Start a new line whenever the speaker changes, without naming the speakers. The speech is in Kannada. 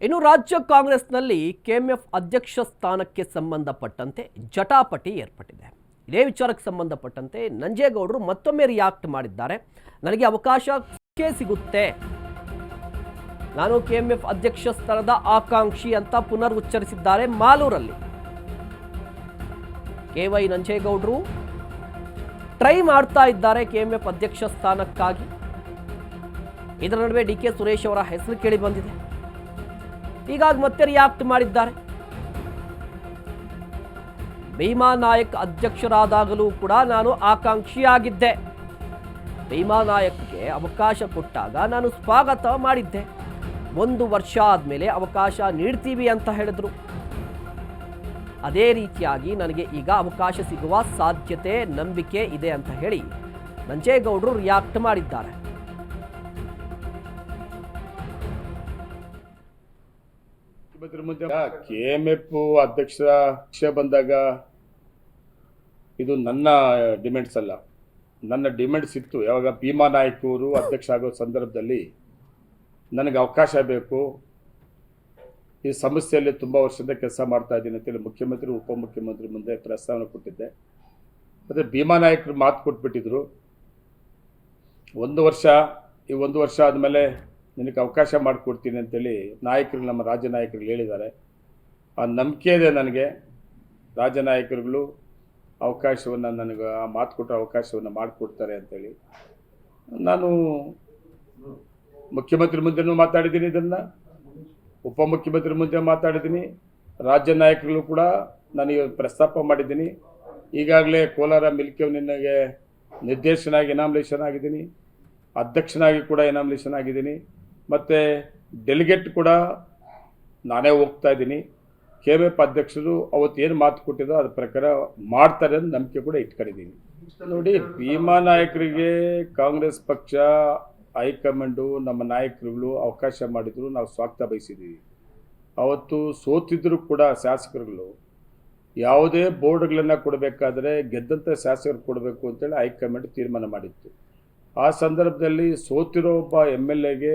ಇನ್ನು ರಾಜ್ಯ ಕಾಂಗ್ರೆಸ್ನಲ್ಲಿ ಕೆಎಂಎಫ್ ಅಧ್ಯಕ್ಷ ಸ್ಥಾನಕ್ಕೆ ಸಂಬಂಧಪಟ್ಟಂತೆ ಜಟಾಪಟಿ ಏರ್ಪಟ್ಟಿದೆ. ಇದೇ ವಿಚಾರಕ್ಕೆ ಸಂಬಂಧಪಟ್ಟಂತೆ ನಂಜೇಗೌಡರು ಮತ್ತೊಮ್ಮೆ ರಿಯಾಕ್ಟ್ ಮಾಡಿದ್ದಾರೆ. ನನಗೆ ಅವಕಾಶ ಸಿಗುತ್ತೆ, ನಾನು ಕೆಎಂಎಫ್ ಅಧ್ಯಕ್ಷ ಸ್ಥಾನದ ಆಕಾಂಕ್ಷಿ ಅಂತ ಪುನರ್ ಉಚ್ಚರಿಸಿದ್ದಾರೆ. ಮಾಲೂರಲ್ಲಿ ಕೆವೈ ನಂಜೇಗೌಡರು ಟ್ರೈ ಮಾಡ್ತಾ ಇದ್ದಾರೆ ಕೆಎಂಎಫ್ ಅಧ್ಯಕ್ಷ ಸ್ಥಾನಕ್ಕಾಗಿ. ಇದರ ನಡುವೆ ಡಿಕೆ ಸುರೇಶ್ ಅವರ ಹೆಸರು ಕೇಳಿ ಬಂದಿದೆ. ಹೀಗಾಗಿ ಮತ್ತೆ ರಿಯಾಕ್ಟ್ ಮಾಡಿದ್ದಾರೆ. ಭೀಮಾ ನಾಯಕ್ ಅಧ್ಯಕ್ಷರಾದಾಗಲೂ ಕೂಡ ನಾನು ಆಕಾಂಕ್ಷಿಯಾಗಿದ್ದೆ. ಭೀಮಾ ನಾಯಕ್ಗೆ ಅವಕಾಶ ಕೊಟ್ಟಾಗ ನಾನು ಸ್ವಾಗತ ಮಾಡಿದ್ದೆ. 1 ವರ್ಷ ಆದಮೇಲೆ ಅವಕಾಶ ನೀಡ್ತೀವಿ ಅಂತ ಹೇಳಿದ್ರು. ಅದೇ ರೀತಿಯಾಗಿ ನನಗೆ ಈಗ ಅವಕಾಶ ಸಿಗುವ ಸಾಧ್ಯತೆ, ನಂಬಿಕೆ ಇದೆ ಅಂತ ಹೇಳಿ ನಂಜೇಗೌಡರು ರಿಯಾಕ್ಟ್ ಮಾಡಿದ್ದಾರೆ.
ಕೆಎಂಎಫ್ ಅಧ್ಯಕ್ಷ ಬಂದಾಗ ಇದು ನನ್ನ ಡಿಮ್ಯಾಂಡ್ಸ್ ಅಲ್ಲ, ನನ್ನ ಡಿಮ್ಯಾಂಡ್ಸ್ ಇತ್ತು. ಯಾವಾಗ ಭೀಮಾ ನಾಯಕ್ ಅವರು ಅಧ್ಯಕ್ಷ ಆಗೋ ಸಂದರ್ಭದಲ್ಲಿ ನನಗೆ ಅವಕಾಶ ಬೇಕು, ಈ ಸಮಸ್ಯೆಯಲ್ಲಿ ತುಂಬ ವರ್ಷದಿಂದ ಕೆಲಸ ಮಾಡ್ತಾ ಇದ್ದೀನಿ ಅಂತೇಳಿ ಮುಖ್ಯಮಂತ್ರಿ ಉಪಮುಖ್ಯಮಂತ್ರಿ ಮುಂದೆ ಪ್ರಸ್ತಾವನೆ ಕೊಟ್ಟಿದ್ದೆ. ಮತ್ತು ಭೀಮಾ ನಾಯಕರು ಮಾತು ಕೊಟ್ಬಿಟ್ಟಿದ್ರು, 1 ವರ್ಷ, ಈ 1 ವರ್ಷ ಆದಮೇಲೆ ನಿನಗೆ ಅವಕಾಶ ಮಾಡಿಕೊಡ್ತೀನಿ ಅಂತೇಳಿ ನಾಯಕರು, ನಮ್ಮ ರಾಜ್ಯ ನಾಯಕರು ಹೇಳಿದ್ದಾರೆ. ಆ ನಂಬಿಕೆ ಇದೆ ನನಗೆ. ರಾಜ್ಯ ನಾಯಕರುಗಳು ಅವಕಾಶವನ್ನು ನನಗೆ, ಆ ಮಾತು ಕೊಟ್ಟರೆ ಅವಕಾಶವನ್ನು ಮಾಡಿಕೊಡ್ತಾರೆ ಅಂತೇಳಿ ನಾನು ಮುಖ್ಯಮಂತ್ರಿ ಮುಂದೆನೂ ಮಾತಾಡಿದ್ದೀನಿ, ಇದನ್ನು ಉಪಮುಖ್ಯಮಂತ್ರಿ ಮುಂದೆ ಮಾತಾಡಿದ್ದೀನಿ, ರಾಜ್ಯ ನಾಯಕರು ಕೂಡ ನನಗೆ ಪ್ರಸ್ತಾಪ ಮಾಡಿದ್ದೀನಿ. ಈಗಾಗಲೇ ಕೋಲಾರ ಮಿಲ್ಕ್ ನಿನಗೆ ನಿರ್ದೇಶನಾಗಿ ಇನಾಮಿನೇಷನ್ ಆಗಿದ್ದೀನಿ, ಅಧ್ಯಕ್ಷನಾಗಿ ಕೂಡ ಇನಾಮಿನೇಷನ್ ಆಗಿದ್ದೀನಿ, ಮತ್ತು ಡೆಲಿಗೇಟ್ ಕೂಡ ನಾನೇ ಹೋಗ್ತಾ ಇದ್ದೀನಿ. ಕೆಎಂಎಫ್ ಅಧ್ಯಕ್ಷರು ಅವತ್ತು ಏನು ಮಾತು ಕೊಟ್ಟಿದ್ದೋ ಅದ್ರ ಪ್ರಕಾರ ಮಾಡ್ತಾರೆ ಅಂತ ನಂಬಿಕೆ ಕೂಡ ಇಟ್ಕೊಂಡಿದ್ದೀನಿ. ನೋಡಿ, ಭೀಮಾ ನಾಯಕರಿಗೆ ಕಾಂಗ್ರೆಸ್ ಪಕ್ಷ ಹೈಕಮಾಂಡು, ನಮ್ಮ ನಾಯಕರುಗಳು ಅವಕಾಶ ಮಾಡಿದ್ರು, ನಾವು ಸ್ವಾಗತ ಬಯಸಿದ್ದೀವಿ. ಅವತ್ತು ಸೋತಿದ್ರು ಕೂಡ ಶಾಸಕರುಗಳು ಯಾವುದೇ ಬೋರ್ಡ್ಗಳನ್ನು ಕೊಡಬೇಕಾದ್ರೆ ಗೆದ್ದಂಥ ಶಾಸಕರು ಕೊಡಬೇಕು ಅಂತೇಳಿ ಹೈಕಮಾಂಡ್ ತೀರ್ಮಾನ ಮಾಡಿತ್ತು. ಆ ಸಂದರ್ಭದಲ್ಲಿ ಸೋತಿರೋ ಒಬ್ಬ MLAಗೆ